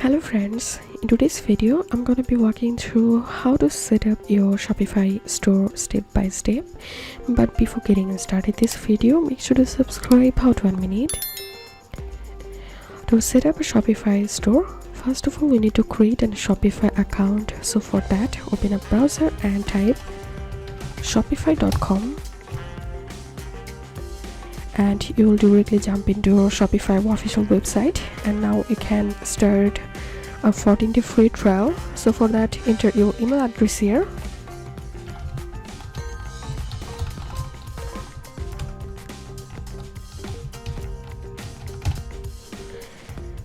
Hello friends, in today's video I'm going to be walking through how to set up your Shopify store step by step. But before getting started this video, make sure to subscribe. How to 1 minute. To set up a Shopify store, first of all we need to create a Shopify account. So for that, open a browser and type shopify.com. and you will directly jump into Shopify official website, and now you can start a 14-day free trial. So for that, enter your email address here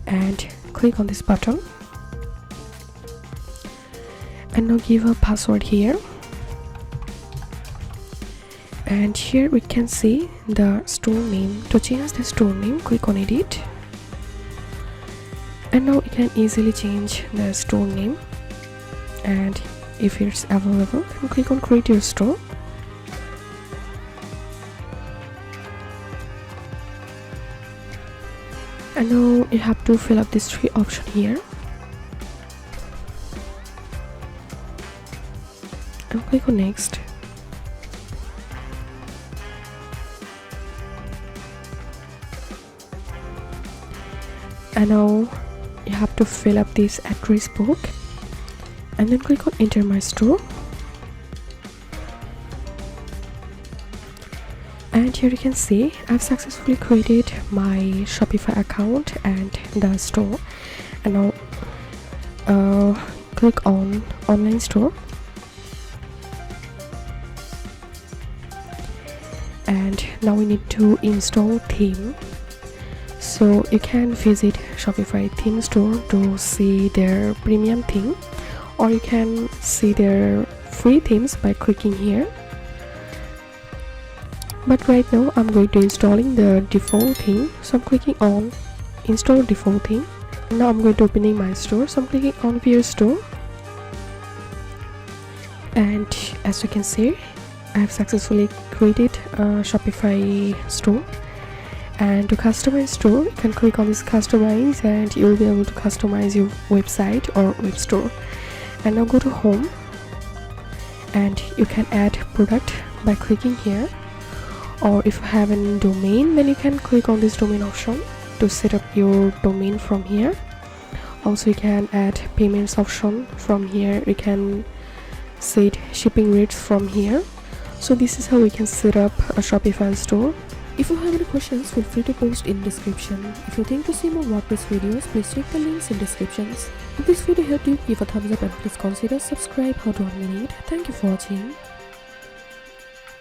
and click on this button, and now give a password here. And here we can see the store name. To change the store name, click on edit, and now you can easily change the store name, and if it's available then click on create your store. And now you have to fill up these 3 options here and click on next. And now you have to fill up this address book and then click on enter my store. And here you can see I've successfully created my Shopify account and the store. And now click on online store, and now we need to install theme. So you can visit Shopify theme store to see their premium theme, or you can see their free themes by clicking here. But right now I'm going to installing the default theme, so I'm clicking on install default theme. Now I'm going to opening my store, so I'm clicking on view store, and as you can see I have successfully created a Shopify store. And to customize store, you can click on this customize, and you will be able to customize your website or web store. And now go to home, and you can add product by clicking here, or if you have a domain, then you can click on this domain option to set up your domain from here. Also you can add payments option from here, you can set shipping rates from here. So this is how we can set up a Shopify store. If you have any questions, feel free to post in description. If you think to see more WordPress videos, please check the links in descriptions. If this video helped you, give a thumbs up and please consider subscribe. How to 1 minute. Thank you for watching.